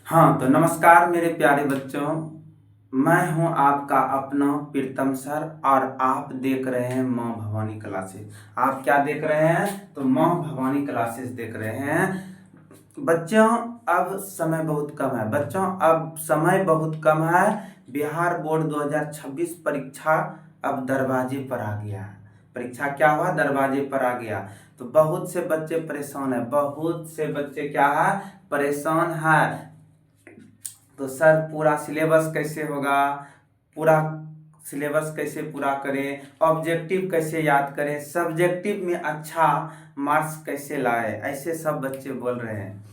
हाँ तो नमस्कार मेरे प्यारे बच्चों। मैं हूं आपका अपना प्रीतम सर और आप देख रहे हैं माँ भवानी क्लासेस। आप क्या देख रहे हैं? तो माँ भवानी क्लासेस देख रहे हैं। बच्चों अब समय बहुत कम है। अब समय बहुत कम है। बिहार बोर्ड 2026 परीक्षा अब दरवाजे पर आ गया है। परीक्षा क्या हुआ? दरवाजे पर आ गया। तो बहुत से बच्चे परेशान है। बहुत से बच्चे क्या है? परेशान है। तो सर पूरा सिलेबस कैसे होगा? पूरा सिलेबस कैसे पूरा करें? ऑब्जेक्टिव कैसे याद करें? सब्जेक्टिव में अच्छा मार्क्स कैसे लाए? ऐसे सब बच्चे बोल रहे हैं।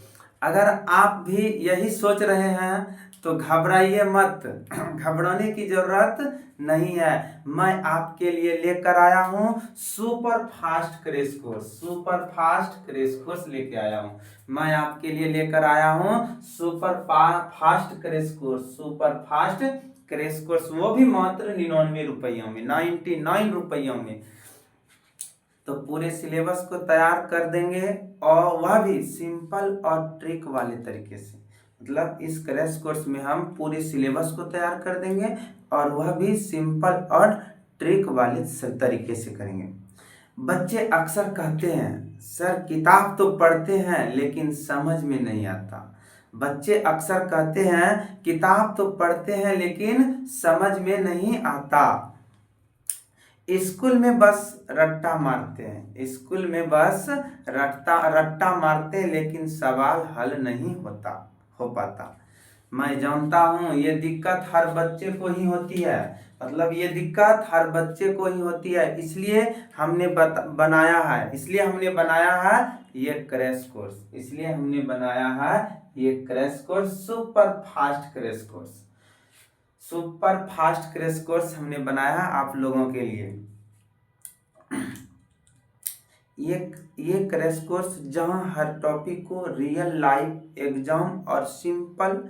अगर आप भी यही सोच रहे हैं तो घबराइए मत। घबराने की जरूरत नहीं है। मैं आपके लिए लेकर आया हूं super fast crash course. Super fast crash course लेके आया हूं। मैं आपके लिए लेकर आया हूं super fast crash course. Super fast crash course, वो भी मात्र 99 रुपयों में, 99 रुपयों में। तो पूरे सिलेबस को तैयार कर देंगे और वह भी सिंपल और ट्रिक वाले तरीके से। मतलब इस क्रैश कोर्स में हम पूरे सिलेबस को तैयार कर देंगे और वह भी सिंपल और ट्रिक वाले तरीके से करेंगे। बच्चे अक्सर कहते हैं सर किताब तो पढ़ते हैं लेकिन समझ में नहीं आता। बच्चे अक्सर कहते हैं किताब तो पढ़ते हैं लेकिन समझ में नहीं आता। स्कूल में बस रट्टा मारते हैं। स्कूल में बस रट्टा मारते हैं लेकिन सवाल हल नहीं हो पाता। मैं जानता हूँ ये दिक्कत हर बच्चे को ही होती है। मतलब ये दिक्कत हर बच्चे को ही होती है, इसलिए हमने बनाया है ये क्रैश कोर्स। इसलिए हमने बनाया है ये crash course, super fast crash course. Super fast crash course हमने बनाया आप लोगों के लिए। ये क्रैश कोर्स जहां हर टॉपिक को रियल लाइफ एग्जाम और सिंपल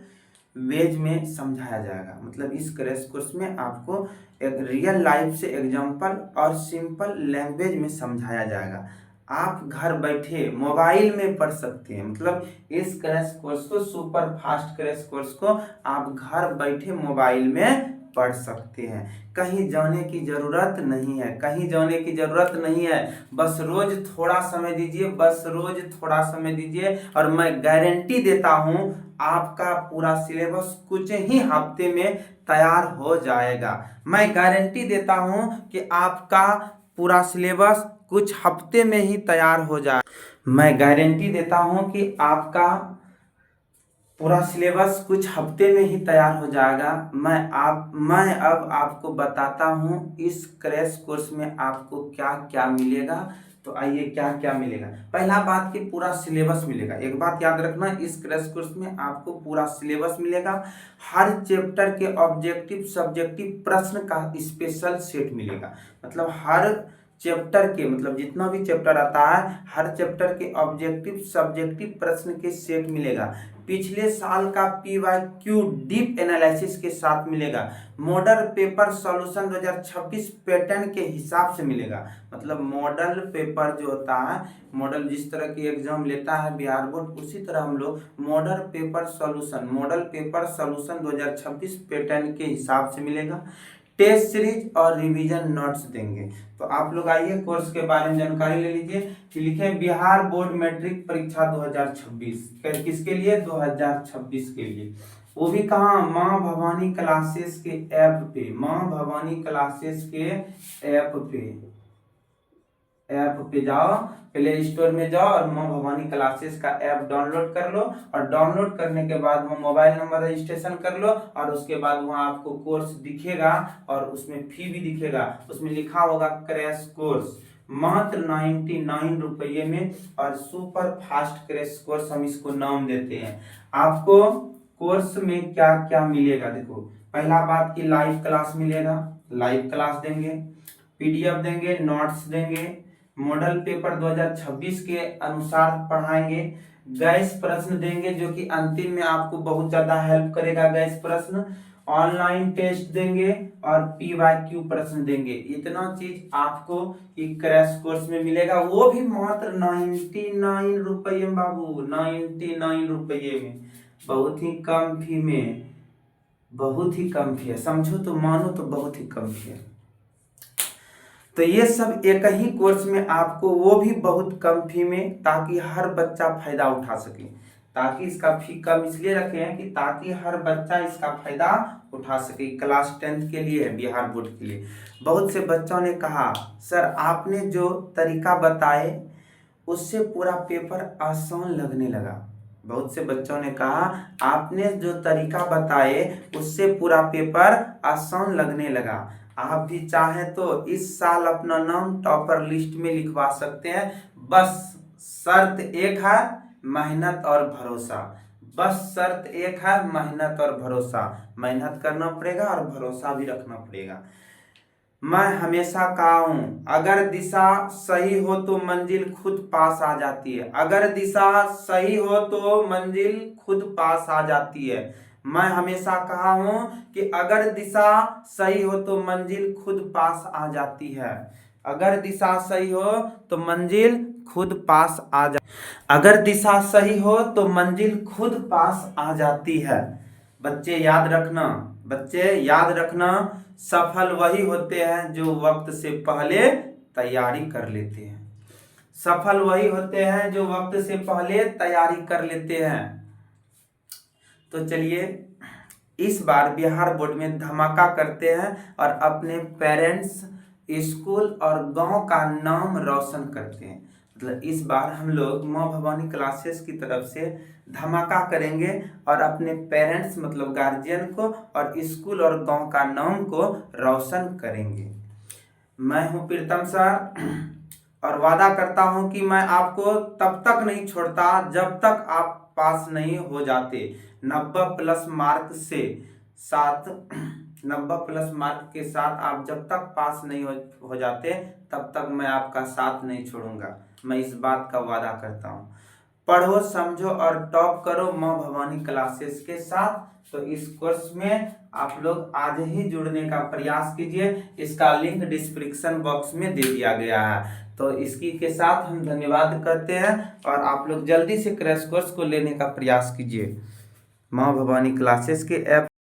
वेज में समझाया जाएगा। मतलब इस क्रैश कोर्स में आपको एक रियल लाइफ से एग्जाम्पल और सिंपल लैंग्वेज में समझाया जाएगा। आप घर बैठे मोबाइल में पढ़ सकते हैं। मतलब इस क्रैश कोर्स को, सुपर फास्ट क्रैश कोर्स को आप घर बैठे मोबाइल में पढ़ सकते हैं। कहीं जाने की जरूरत नहीं है। कहीं जाने की जरूरत नहीं है। बस रोज थोड़ा समय दीजिए, बस रोज थोड़ा समय दीजिए और मैं गारंटी देता हूं आपका पूरा सिलेबस कुछ ही हफ्ते में तैयार हो जाएगा। मैं गारंटी देता हूं कि आपका पूरा सिलेबस कुछ हफ्ते में ही तैयार हो जाए। मैं गारंटी देता हूं कि आपका पूरा सिलेबस कुछ हफ्ते में ही तैयार हो जाएगा। मैं अब आपको बताता हूं इस क्रैश कोर्स में आपको क्या क्या मिलेगा। तो आइए क्या क्या मिलेगा। पहला बात कि पूरा सिलेबस मिलेगा। एक बात याद रखना, इस क्रैश कोर्स में आपको पूरा सिलेबस मिलेगा। हर चैप्टर के ऑब्जेक्टिव सब्जेक्टिव प्रश्न का स्पेशल सेट मिलेगा। मतलब हर चैप्टर के, मतलब जितना भी चैप्टर आता है हर चैप्टर के ऑब्जेक्टिव सब्जेक्टिव प्रश्न के सेट मिलेगा। पिछले साल का PYQ डीप एनालिसिस के साथ मिलेगा। मॉडल पेपर सॉल्यूशन 2026 पैटर्न के हिसाब से मिलेगा। मतलब मॉडल पेपर जो होता है, मॉडल जिस तरह की एग्जाम लेता है बिहार बोर्ड, उसी तरह हम लोग मॉडल पेपर सॉल्यूशन 2026 पैटर्न के हिसाब से मिलेगा। टेस्ट सीरीज और रिवीजन नोट्स देंगे। तो आप लोग आइए कोर्स के बारे में जानकारी ले लीजिए। लिखे बिहार बोर्ड मैट्रिक परीक्षा 2026 किसके लिए? 2026 के लिए। वो भी कहाँ? माँ भवानी क्लासेस के ऐप पे। माँ भवानी क्लासेस के ऐप पे जाओ, प्ले स्टोर में जाओ और माँ भवानी क्लासेस का ऐप डाउनलोड कर लो। और डाउनलोड करने के बाद वहाँ मोबाइल नंबर रजिस्ट्रेशन कर लो और उसके बाद वहाँ आपको कोर्स दिखेगा और उसमें फी भी दिखेगा। उसमें लिखा होगा क्रैश कोर्स, मात्र 99 रुपये में। और सुपर फास्ट क्रैश कोर्स हम इसको नाम देते हैं। आपको कोर्स में क्या क्या मिलेगा देखो। पहला बात की लाइव क्लास मिलेगा। लाइव क्लास देंगे, PDF देंगे, नोट्स देंगे, मॉडल पेपर 2026 के अनुसार पढ़ाएंगे। गैस प्रश्न देंगे जो कि अंतिम में आपको बहुत ज्यादा हेल्प करेगा। गैस प्रश्न, ऑनलाइन टेस्ट देंगे और PYQ प्रश्न देंगे। इतना चीज आपको क्रैश कोर्स में मिलेगा, वो भी मात्र 99 रुपये में बाबू, 99 रुपये में। बहुत ही कम फी में, बहुत ही कम फी है, समझो तो मानो तो बहुत ही कम फी है। तो ये सब एक ही कोर्स में आपको, वो भी बहुत कम फी में, ताकि हर बच्चा फायदा उठा सके। ताकि इसका फी कम इसलिए रखे हैं कि ताकि हर बच्चा इसका फायदा उठा सके। क्लास 10th के लिए है, बिहार बोर्ड के लिए। बहुत से बच्चों ने कहा सर आपने जो तरीका बताए उससे पूरा पेपर आसान लगने लगा। बहुत से बच्चों ने कहा आपने जो तरीका बताए उससे पूरा पेपर आसान लगने लगा। आप भी चाहें तो इस साल अपना नाम टॉपर लिस्ट में लिखवा सकते हैं। बस शर्त एक है, मेहनत और भरोसा। बस शर्त एक है, मेहनत और भरोसा। मेहनत करना पड़ेगा और भरोसा भी रखना पड़ेगा। मैं हमेशा कहा हूं, अगर दिशा सही हो तो मंजिल खुद पास आ जाती है। अगर दिशा सही हो तो मंजिल खुद पास आ जाती है। मैं हमेशा कहा हूं कि अगर दिशा सही हो तो मंजिल खुद पास आ जाती है। अगर दिशा सही हो तो मंजिल खुद पास आ जा अगर दिशा सही हो तो मंजिल खुद पास आ जाती है। बच्चे याद रखना, बच्चे याद रखना, सफल वही होते हैं जो वक्त से पहले तैयारी कर लेते हैं। सफल वही होते हैं जो वक्त से पहले तैयारी कर लेते हैं। तो चलिए इस बार बिहार बोर्ड में धमाका करते हैं और अपने पेरेंट्स, स्कूल और गांव का नाम रोशन करते हैं। मतलब इस बार हम लोग माँ भवानी क्लासेस की तरफ से धमाका करेंगे और अपने पेरेंट्स मतलब गार्जियन को और स्कूल और गांव का नाम को रोशन करेंगे। मैं हूं प्रीतम सर और वादा करता हूं कि मैं आपको तब तक नहीं छोड़ता जब तक आप पास नहीं हो जाते। 90 प्लस मार्क से साथ 90 प्लस मार्क के साथ आप जब तक पास नहीं हो जाते तब तक मैं आपका साथ नहीं छोड़ूंगा। मैं इस बात का वादा करता हूँ। पढ़ो, समझो और टॉप करो माँ भवानी क्लासेस के साथ। तो इस कोर्स में आप लोग आज ही जुड़ने का प्रयास कीजिए। इसका लिंक डिस्क्रिप्शन बॉक्स में दे दिया गया है। तो इसकी के साथ हम धन्यवाद करते हैं और आप लोग जल्दी से क्रैश कोर्स को लेने का प्रयास कीजिए। माँ भवानी क्लासेस के ऐप